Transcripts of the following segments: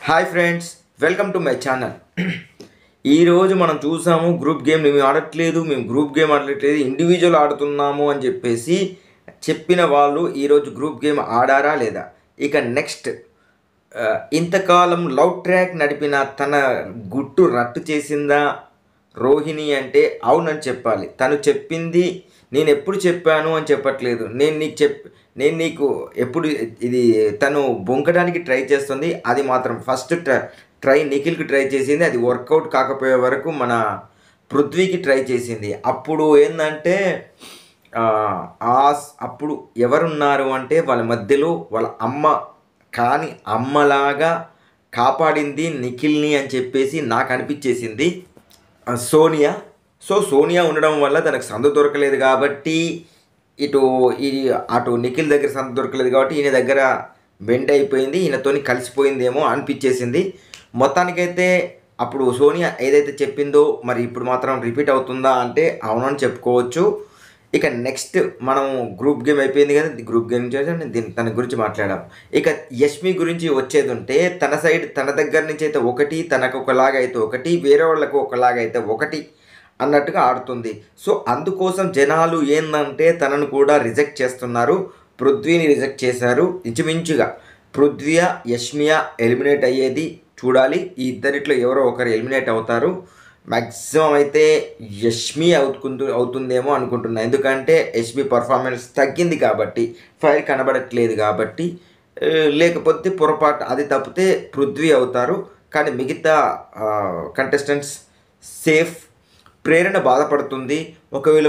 Hi friends, welcome to my channel. ఈరోజు మనం చూసాము గ్రూప్ గేమ్ మేము ఆడట్లేదు, ఇండివిజువల్ ఆడుతున్నాము అని చెప్పేసి చెప్పిన వాళ్ళు ఈరోజు గ్రూప్ గేమ్ ఆడారా లేదా. ఇక నెక్స్ట్, ఇంతకాలం లవ్ ట్రాక్ నడిపిన తన గుట్టు రట్టు చేసిందా రోహిణి అంటే అవునని చెప్పాలి. తను చెప్పింది నేను ఎప్పుడు చెప్పాను అని చెప్పట్లేదు. నేను నీకు ఎప్పుడు ఇది తను బొంకడానికి ట్రై చేస్తుంది. అది మాత్రం ఫస్ట్ ట్రై నిఖిల్కి ట్రై చేసింది, అది వర్కౌట్ కాకపోయే వరకు మన పృథ్వీకి ట్రై చేసింది. అప్పుడు ఏంటంటే అప్పుడు ఎవరున్నారు అంటే వాళ్ళ మధ్యలో వాళ్ళ అమ్మ, కానీ అమ్మలాగా కాపాడింది నిఖిల్ని అని చెప్పేసి నాకు అనిపించేసింది సోనియా. సోనియా ఉండడం వల్ల తనకు సందు దొరకలేదు కాబట్టి అటు నిఖిల్ దగ్గర సందు దొరకలేదు కాబట్టి ఈయన దగ్గర బెండ్ అయిపోయింది, ఈయనతోని కలిసిపోయిందేమో అనిపించేసింది. మొత్తానికైతే అప్పుడు సోనియా ఏదైతే చెప్పిందో మరి ఇప్పుడు మాత్రం రిపీట్ అవుతుందా అంటే అవునని చెప్పుకోవచ్చు. ఇక నెక్స్ట్ మనం గ్రూప్ గేమ్ అయిపోయింది కదా, గ్రూప్ గేమ్ తన గురించి మాట్లాడాం. ఇక యష్మి గురించి వచ్చేది ఉంటే తన సైడ్ తన దగ్గర నుంచి అయితే ఒకటి, తనకు ఒకలాగా అయితే ఒకటి, వేరే వాళ్ళకు ఒకలాగా అయితే ఒకటి అన్నట్టుగా ఆడుతుంది. సో అందుకోసం జనాలు ఏంటంటే తనను కూడా రిజెక్ట్ చేస్తున్నారు. పృథ్వీని రిజెక్ట్ చేశారు. ఇంచుమించుగా పృథ్వీయా యష్మియా ఎలిమినేట్ అయ్యేది చూడాలి. ఈ ఇద్దరిట్లో ఎవరో ఒకరు ఎలిమినేట్ అవుతారు. మ్యాక్సిమం అయితే యష్మి అవుతుందేమో అనుకుంటున్నా. ఎందుకంటే యష్మి పర్ఫార్మెన్స్ తగ్గింది కాబట్టి, ఫైర్ కనబడట్లేదు కాబట్టి. లేకపోతే పొరపాటు అది తప్పితే పృథ్వీ అవుతారు. కానీ మిగతా కంటెస్టెంట్స్ సేఫ్. ప్రేరణ బాధపడుతుంది ఒకవేళ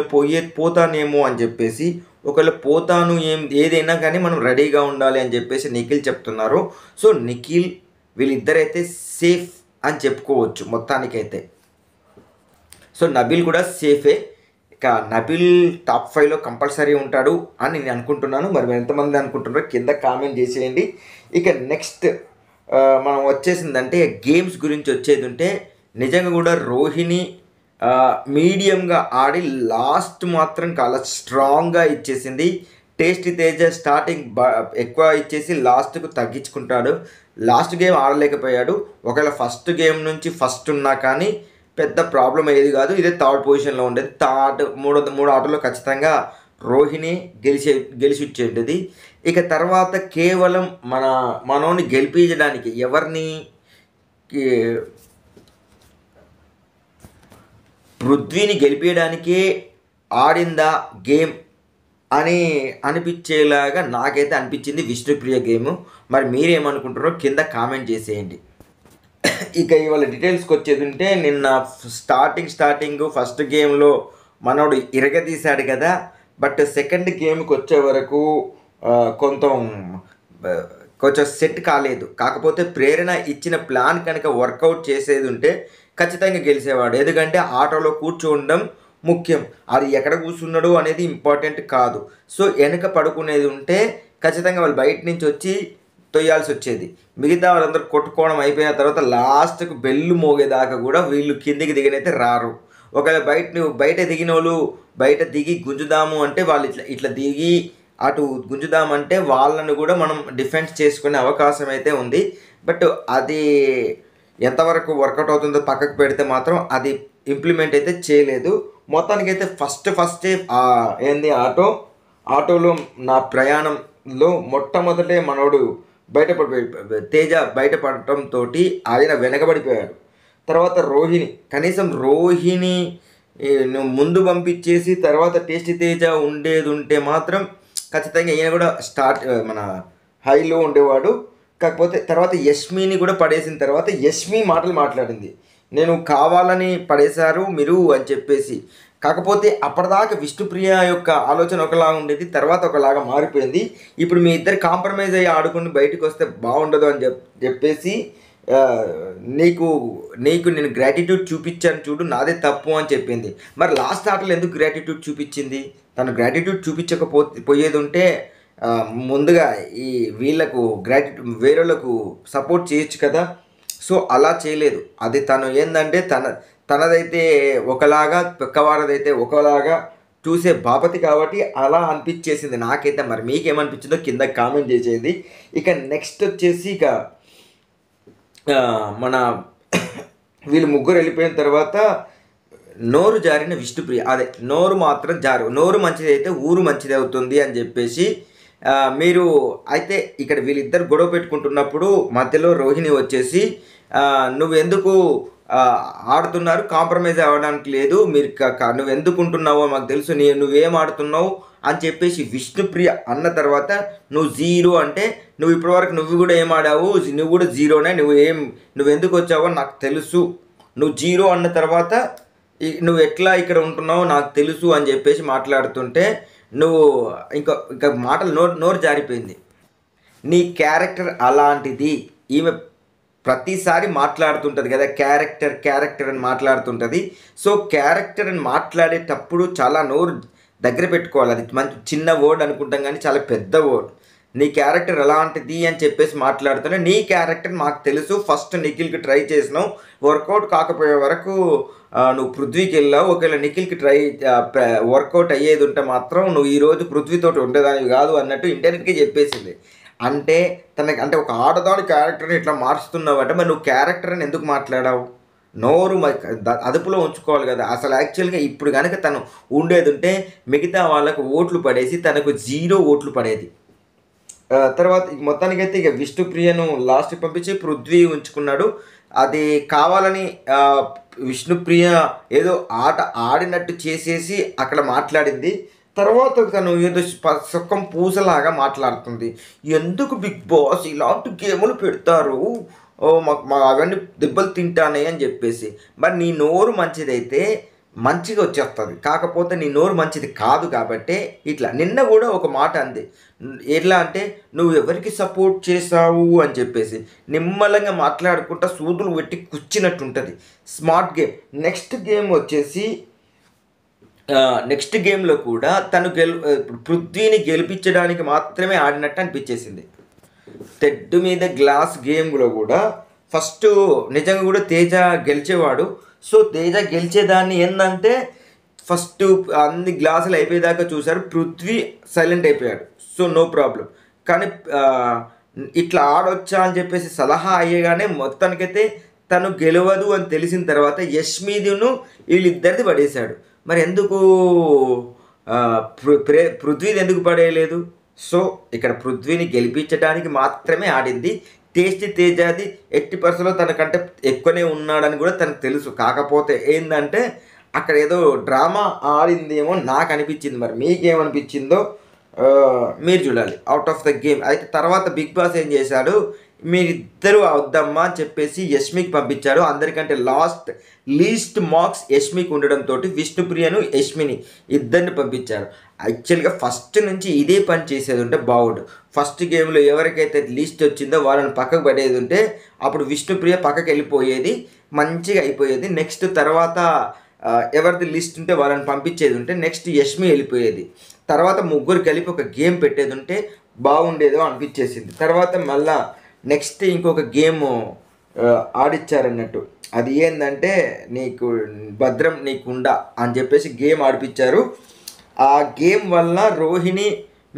పోతానేమో అని చెప్పేసి. ఒకవేళ పోతాను ఏదైనా కానీ మనం రెడీగా ఉండాలి అని చెప్పేసి నిఖిల్ చెప్తున్నారు. సో నిఖిల్ వీళ్ళిద్దరైతే సేఫ్ అని చెప్పుకోవచ్చు మొత్తానికైతే. సో నబిల్ కూడా సేఫే. ఇక నబిల్ టాప్ 5లో కంపల్సరీ ఉంటాడు అని నేను అనుకుంటున్నాను. మరి ఎంతమంది అనుకుంటున్నారో కింద కామెంట్ చేసేయండి. ఇక నెక్స్ట్ మనం వచ్చేసిందంటే గేమ్స్ గురించి వచ్చేది ఉంటే నిజంగా కూడా రోహిణి మీడియంగా ఆడి లాస్ట్ మాత్రం చాలా స్ట్రాంగ్గా ఇచ్చేసింది. టేస్టీ తేజ స్టార్టింగ్ ఎక్కువ ఇచ్చేసి లాస్ట్కు తగ్గించుకుంటాడు. Last game ఆడలేకపోయాడు. ఒకవేళ ఫస్ట్ గేమ్ నుంచి ఫస్ట్ ఉన్నా కానీ పెద్ద ప్రాబ్లం అయ్యేది కాదు. ఇదే థర్డ్ పొజిషన్లో ఉండేది. మూడు ఆటలో ఖచ్చితంగా రోహిణి గెలిచి ఇచ్చేది. ఇక తర్వాత కేవలం మనోని గెలిపించడానికి ఎవరిని పృథ్వీని గెలిపించడానికే ఆడిందా గేమ్ అని అనిపించేలాగా నాకైతే అనిపించింది విష్ణుప్రియ గేమ్. మరి మీరేమనుకుంటారో కింద కామెంట్ చేసేయండి. ఇక ఇవాళ డీటెయిల్స్కి వచ్చేది ఉంటే నిన్న స్టార్టింగ్ ఫస్ట్ గేమ్లో మనోడు ఇరగదీశాడు కదా. బట్ సెకండ్ గేమ్కి వచ్చే వరకు కొంచెం సెట్ కాలేదు. కాకపోతే ప్రేరణ ఇచ్చిన ప్లాన్ కనుక వర్కౌట్ చేసేది ఉంటే ఖచ్చితంగా గెలిచేవాడు. ఎందుకంటే ఆటోలో కూర్చోండడం ముఖ్యం. అది ఎక్కడ కూర్చున్నాడు అనేది ఇంపార్టెంట్ కాదు. సో వెనక పడుకునేది ఉంటే ఖచ్చితంగా వాళ్ళు బయట నుంచి వచ్చి తొయ్యాల్సి వచ్చేది. మిగతా వాళ్ళందరూ కొట్టుకోవడం అయిపోయిన తర్వాత లాస్ట్కు బెల్లు మోగేదాకా కూడా వీళ్ళు కిందికి దిగనైతే రారు. ఒకవేళ బయట దిగిన వాళ్ళు బయట దిగి గుంజుదాము అంటే వాళ్ళు ఇట్లా దిగి అటు గుంజుదామంటే వాళ్ళను కూడా మనం డిఫెన్స్ చేసుకునే అవకాశం అయితే ఉంది. బట్ అది ఎంతవరకు వర్కౌట్ అవుతుందో పక్కకు పెడితే మాత్రం అది ఇంప్లిమెంట్ అయితే చేయలేదు. మొత్తానికైతే ఫస్టే ఏంది ఆటోలో నా ప్రయాణంలో మొట్టమొదటే మనోడు తేజ బయటపడటంతో ఆయన వెనకబడిపోయాడు. తర్వాత కనీసం రోహిణి ముందు పంపించేసి తర్వాత టేస్టీ తేజ ఉండేది ఉంటే మాత్రం ఖచ్చితంగా ఈయన కూడా మన హైలో ఉండేవాడు. కాకపోతే తర్వాత యష్మిని కూడా పడేసిన తర్వాత యష్మి మాటలు మాట్లాడింది, నేను కావాలని పడేశారు మీరు అని చెప్పేసి. కాకపోతే అప్పటిదాకా విష్ణుప్రియ యొక్క ఆలోచన ఒకలాగా ఉండేది, తర్వాత ఒకలాగా మారిపోయింది. ఇప్పుడు మీ ఇద్దరు కాంప్రమైజ్ అయ్యి ఆడుకుని బయటకు వస్తే బాగుండదు అని చెప్పేసి నీకు నేను గ్రాటిట్యూడ్ చూపించాను చూడు, నాదే తప్పు అని చెప్పింది. మరి లాస్ట్ ఆటలో ఎందుకు గ్రాటిట్యూడ్ చూపించింది? తను గ్రాటిట్యూడ్ పోయేది ఉంటే ముందుగా వీళ్ళకు వేరేళ్ళకు సపోర్ట్ చేయొచ్చు కదా. సో అలా చేయలేదు. అది తను ఏంటంటే తనదైతే ఒకలాగా పెక్కవారదైతే ఒకలాగా చూసే బాపతి కాబట్టి అలా అనిపించేసింది నాకైతే. మరి మీకేమనిపించిందో కింద కామెంట్ చేసేది. ఇక నెక్స్ట్ వచ్చేసి మన వీళ్ళు ముగ్గురు వెళ్ళిపోయిన తర్వాత నోరు జారిన విష్ణుప్రియ, అదే నోరు మాత్రం జారు, నోరు మంచిది అయితే ఊరు మంచిది అవుతుంది అని చెప్పేసి మీరు అయితే ఇక్కడ వీళ్ళిద్దరు గొడవ పెట్టుకుంటున్నప్పుడు మధ్యలో రోహిణి వచ్చేసి నువ్వు ఎందుకు ఆడుతున్నారు, కాంప్రమైజ్ అవ్వడానికి లేదు, మీరు నువ్వు ఎందుకు ఉంటున్నావో మాకు తెలుసు, నువ్వేం ఆడుతున్నావు అని చెప్పేసి విష్ణుప్రియ అన్న తర్వాత నువ్వు జీరో అంటే నువ్వు ఇప్పటివరకు నువ్వు కూడా ఏం ఆడావు, నువ్వు కూడా జీరోనే, నువ్వు ఎందుకు వచ్చావో నాకు తెలుసు, నువ్వు జీరో అన్న తర్వాత నువ్వు ఎట్లా ఇక్కడ ఉంటున్నావో నాకు తెలుసు అని చెప్పేసి మాట్లాడుతుంటే నువ్వు ఇంకా మాటలు నోరు జారిపోయింది. నీ క్యారెక్టర్ అలాంటిది, ఈమె ప్రతిసారి మాట్లాడుతుంటుంది కదా క్యారెక్టర్ అని మాట్లాడుతుంటుంది. సో క్యారెక్టర్ అని మాట్లాడేటప్పుడు చాలా నోరు దగ్గర పెట్టుకోవాలి. అది మంచి చిన్న వర్డ్ అనుకుంటాం కానీ చాలా పెద్ద వర్డ్. నీ క్యారెక్టర్ ఎలాంటిది అని చెప్పేసి మాట్లాడుతున్నా, నీ క్యారెక్టర్ మాకు తెలుసు, ఫస్ట్ నిఖిల్కి ట్రై చేసినావు, వర్కౌట్ కాకపోయే వరకు నువ్వు పృథ్వీకి వెళ్ళావు, ఒకవేళ నిఖిల్కి వర్కౌట్ అయ్యేది ఉంటే మాత్రం నువ్వు ఈరోజు పృథ్వీతో ఉండేదానివి కాదు అన్నట్టు ఇంటర్నెట్కి చెప్పేసింది. అంటే అంటే ఒక ఆడదాని క్యారెక్టర్ని ఇట్లా మారుస్తున్నావు అంటే మరి నువ్వు క్యారెక్టర్ అని ఎందుకు మాట్లాడావు? నోరు అదుపులో ఉంచుకోవాలి కదా. అసలు యాక్చువల్గా ఇప్పుడు కనుక తను ఉండేది ఉంటే మిగతా వాళ్ళకు ఓట్లు పడేసి తనకు 0 ఓట్లు పడేది. తర్వాత మొత్తానికైతే ఇక విష్ణుప్రియను లాస్ట్కి పంపించి పృథ్వీ ఉంచుకున్నాడు. అది కావాలని విష్ణుప్రియ ఏదో ఆట ఆడినట్టు చేసేసి అక్కడ మాట్లాడింది. తర్వాత తను ఏదో సుఖం పూసలాగా మాట్లాడుతుంది. ఎందుకు బిగ్ బాస్ ఇలాంటి గేములు పెడతారు, మా అవన్నీ దెబ్బలు తింటానే అని చెప్పేసి. మరి నీ నోరు మంచిదైతే మంచిగా వచ్చేస్తుంది, కాకపోతే నీ నోరు మంచిది కాదు కాబట్టి ఇట్లా. నిన్న కూడా ఒక మాట అంది, ఎట్లా అంటే నువ్వు ఎవరికి సపోర్ట్ చేసావు అని చెప్పేసి నిమ్మలంగా మాట్లాడుకుంటా సూదులు పెట్టి కూర్చున్నట్టు ఉంటుంది. Smart game. నెక్స్ట్ గేమ్లో కూడా తను పృథ్వీని గెలిపించడానికి మాత్రమే ఆడినట్టు అనిపించేసింది. తెడ్డు మీద గ్లాస్ గేమ్లో కూడా ఫస్ట్ నిజంగా కూడా తేజ గెలిచేవాడు. సో తేజ గెలిచేదాన్ని ఏంటంటే ఫస్ట్ అన్ని గ్లాసులు అయిపోయేదాకా చూశారు, పృథ్వీ సైలెంట్ అయిపోయాడు. So no problem. కానీ ఇట్లా ఆడొచ్చా అని చెప్పేసి సలహా అయ్యేగానే మొత్తానికైతే తను గెలవదు అని తెలిసిన తర్వాత యష్మిదిను వీళ్ళిద్దరిది పడేశాడు. మరి ఎందుకు పృథ్వీది ఎందుకు పడేయలేదు? సో ఇక్కడ పృథ్వీని గెలిపించడానికి మాత్రమే ఆడింది. తేజాది ఎట్టి పరిస్థితుల్లో తనకంటే ఎక్కువనే ఉన్నాడని కూడా తనకు తెలుసు. కాకపోతే ఏంటంటే అక్కడ ఏదో డ్రామా ఆడిందేమో నాకు అనిపించింది. మరి మీకేమనిపించిందో మీరు చూడాలి. అవుట్ ఆఫ్ ద గేమ్ అయితే తర్వాత బిగ్ బాస్ ఏం చేశాడు, మీరిద్దరూ వద్దమ్మా అని చెప్పేసి యష్మికి పంపించాడు. అందరికంటే లీస్ట్ మార్క్స్ యష్మికి ఉండడంతో విష్ణుప్రియను యష్మిని ఇద్దరిని పంపించారు. యాక్చువల్గా ఫస్ట్ నుంచి ఇదే పని చేసేది ఉంటే బాగుండు. ఫస్ట్ గేమ్లో ఎవరికైతే లిస్ట్ వచ్చిందో వాళ్ళని పక్కకు పడేది ఉంటే అప్పుడు విష్ణుప్రియ పక్కకు వెళ్ళిపోయేది, మంచిగా అయిపోయేది. నెక్స్ట్ తర్వాత ఎవరిది లిస్ట్ ఉంటే వాళ్ళని పంపించేది ఉంటే నెక్స్ట్ యష్మి వెళ్ళిపోయేది. తర్వాత ముగ్గురు కలిపి ఒక గేమ్ పెట్టేది ఉంటే బాగుండేదో అనిపించేసింది. తర్వాత మళ్ళా నెక్స్ట్ ఇంకొక గేమ్ ఆడిచ్చారన్నట్టు. అది ఏంటంటే నీకు భద్రం నీకుండా అని చెప్పేసి గేమ్ ఆడిపించారు. ఆ గేమ్ వల్ల రోహిణి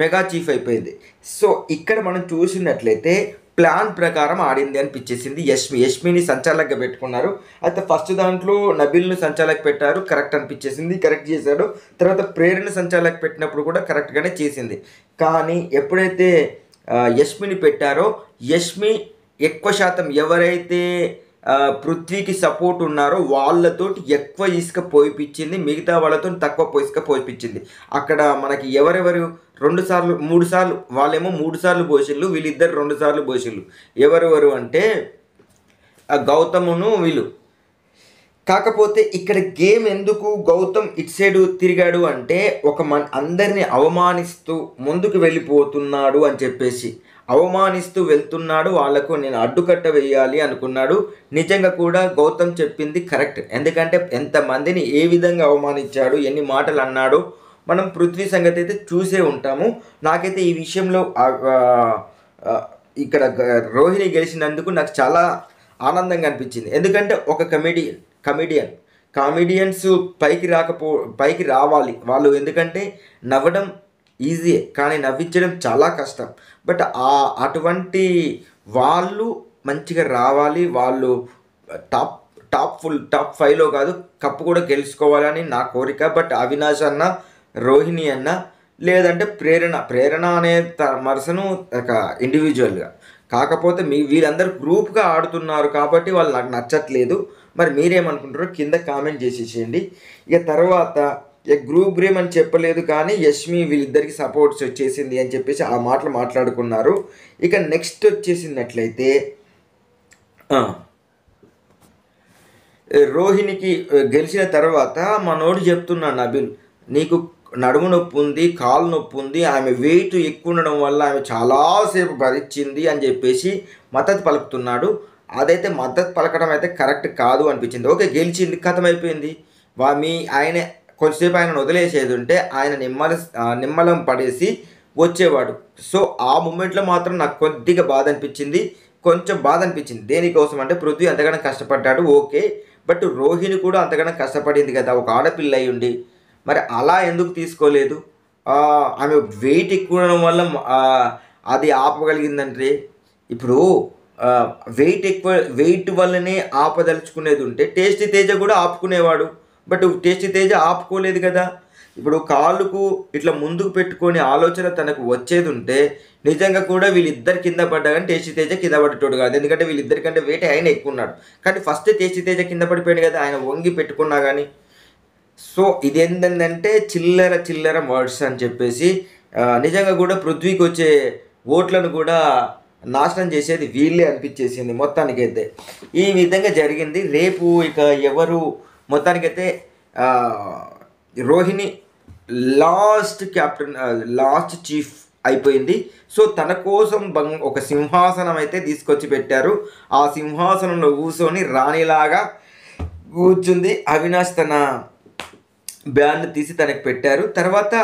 మెగా చీఫ్ అయిపోయింది. సో ఇక్కడ మనం చూసినట్లయితే ప్లాన్ ప్రకారం ఆడింది అనిపించేసింది. యష్మిని సంచాలకుగా పెట్టుకున్నారు. అయితే ఫస్ట్ దాంట్లో నబిల్ను సంచాలకు పెట్టారు, కరెక్ట్ అనిపించేసింది, కరెక్ట్ చేశాడు. తర్వాత ప్రేరణను సంచాలకు పెట్టినప్పుడు కూడా కరెక్ట్గానే చేసింది. కానీ ఎప్పుడైతే యష్మిని పెట్టారో యష్మి ఎక్కువ శాతం ఎవరైతే పృథ్వీకి సపోర్ట్ ఉన్నారో వాళ్ళతోటి ఎక్కువ ఇసుక పోయిపించింది, మిగతా వాళ్ళతో తక్కువ ఇసుక పోయిపించింది. అక్కడ మనకి ఎవరెవరు 2 సార్లు 3 సార్లు, వాళ్ళేమో 3 సార్లు పోసిళ్ళు, వీళ్ళిద్దరు 2 సార్లు పోసిళ్ళు. ఎవరెవరు అంటే గౌతమును వీళ్ళు. కాకపోతే ఇక్కడ గేమ్ ఎందుకు గౌతమ్ ఇటు సైడు తిరిగాడు అంటే అందరినీ అవమానిస్తూ ముందుకు వెళ్ళిపోతున్నాడు అని చెప్పేసి అవమానిస్తూ వెళ్తున్నాడు, వాళ్లకు నేను అడ్డుకట్ట వేయాలి అనుకున్నాడు. నిజంగా కూడా గౌతమ్ చెప్పింది కరెక్ట్. ఎందుకంటే ఎంతమందిని ఏ విధంగా అవమానించాడు, ఎన్ని మాటలు అన్నాడో మనం పృథ్వీ సంగతి అయితే చూసే ఉంటాము. నాకైతే ఈ విషయంలో ఇక్కడ రోహిణి గెలిచినందుకు నాకు చాలా ఆనందంగా అనిపించింది. ఎందుకంటే ఒక కామెడియన్స్ పైకి రావాలి వాళ్ళు. ఎందుకంటే నవ్వడం ఈజీయే కానీ నవ్వించడం చాలా కష్టం. బట్ అటువంటి వాళ్ళు మంచిగా రావాలి, వాళ్ళు టాప్ టాప్ 5లో కాదు కప్పు కూడా గెలుచుకోవాలని నా కోరిక. బట్ అవినాష్ అన్న, రోహిణి అన్న, లేదంటే ప్రేరణ అనే మనుషను ఒక ఇండివిజువల్గా, కాకపోతే వీళ్ళందరూ గ్రూప్గా ఆడుతున్నారు కాబట్టి వాళ్ళు నాకు నచ్చట్లేదు. మరి మీరేమనుకుంటారో కింద కామెంట్ చేసేసేయండి. ఇక తర్వాత గ్రూప్ గేమ్ అని చెప్పలేదు కానీ యష్మి వీళ్ళిద్దరికి సపోర్ట్స్ వచ్చేసింది అని చెప్పేసి ఆ మాటలు మాట్లాడుకున్నారు. ఇక నెక్స్ట్ వచ్చేసినట్లయితే రోహిణికి గెలిచిన తర్వాత మనోడు చెప్తున్నాడు, నబిల్ నీకు నడుము నొప్పి ఉంది, కాలు నొప్పి ఉంది, ఆమె వెయిట్ ఎక్కువ ఉండడం వల్ల ఆమె చాలాసేపు భరించింది అని చెప్పేసి మద్దతు పలుకుతున్నాడు. అదైతే మద్దతు పలకడం అయితే కరెక్ట్ కాదు అనిపించింది. ఓకే, గెలిచింది, కథమైపోయింది. ఆయన కొంచెంసేపు ఆయన వదిలేసేది ఉంటే ఆయన నిమ్మలం పడేసి వచ్చేవాడు. సో ఆ మూమెంట్లో మాత్రం నాకు కొద్దిగా బాధ అనిపించింది, కొంచెం బాధ అనిపించింది. దేనికోసం అంటే పృథ్వీ అంతగానో కష్టపడ్డాడు, ఓకే, బట్ రోహిణి కూడా అంతగానో కష్టపడింది కదా, ఒక ఆడపిల్ల అయి ఉండి. మరి అలా ఎందుకు తీసుకోలేదు? ఆమె వెయిట్ ఎక్కువ ఉండడం వల్ల అది ఆపగలిగిందంటే, ఇప్పుడు వెయిట్ వల్లనే ఆపదలుచుకునేది ఉంటే టేస్టీ తేజ కూడా ఆపుకునేవాడు. బట్ టేస్టీ తేజ ఆపుకోలేదు కదా. ఇప్పుడు కాళ్ళకు ఇట్లా ముందుకు పెట్టుకొని ఆలోచన తనకు వచ్చేది ఉంటే నిజంగా కూడా వీళ్ళిద్దరు కింద పడ్డా కానీ టేస్టీ తేజ కింద పడేటోడు కాదు. ఎందుకంటే వీళ్ళిద్దరికంటే వెయిట్ ఆయన ఎక్కువ ఉన్నాడు. కానీ ఫస్ట్ టేస్టీ తేజ కింద పడిపోయాడు కదా, ఆయన వంగి పెట్టుకున్నా కానీ. సో ఇదేంటంటే చిల్లర వర్డ్స్ అని చెప్పేసి నిజంగా కూడా పృథ్వీకి వచ్చే ఓట్లను కూడా నాశనం చేసేది వీళ్ళే అనిపించేసింది మొత్తానికైతే. ఈ విధంగా జరిగింది. రేపు ఇక ఎవరు మొత్తానికైతే రోహిణి లాస్ట్ చీఫ్ అయిపోయింది. సో తన కోసం ఒక సింహాసనం అయితే తీసుకొచ్చి పెట్టారు. ఆ సింహాసనంలో కూర్చొని రాణిలాగా కూర్చుంది. అవినాష్ తన బ్యాన్ తీసి తనకు పెట్టారు. తర్వాత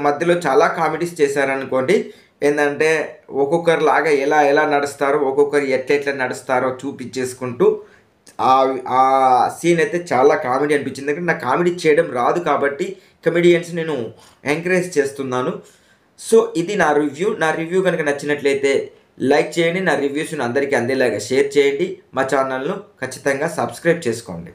మధ్యలో చాలా కామెడీస్ చేశారనుకోండి. ఏంటంటే ఒక్కొక్కరు లాగా ఎలా నడుస్తారో, ఒక్కొక్కరు ఎట్లా నడుస్తారో చూపించేసుకుంటూ ఆ సీన్ అయితే చాలా కామెడీ అనిపించింది. ఎందుకంటే నాకు కామెడీ చేయడం రాదు కాబట్టి కమెడియన్స్ నేను ఎంకరేజ్ చేస్తున్నాను. సో ఇది నా రివ్యూ కనుక నచ్చినట్లయితే లైక్ చేయండి. నా రివ్యూస్ని అందరికీ అందేలాగా షేర్ చేయండి. మా ఛానల్ను ఖచ్చితంగా సబ్స్క్రైబ్ చేసుకోండి.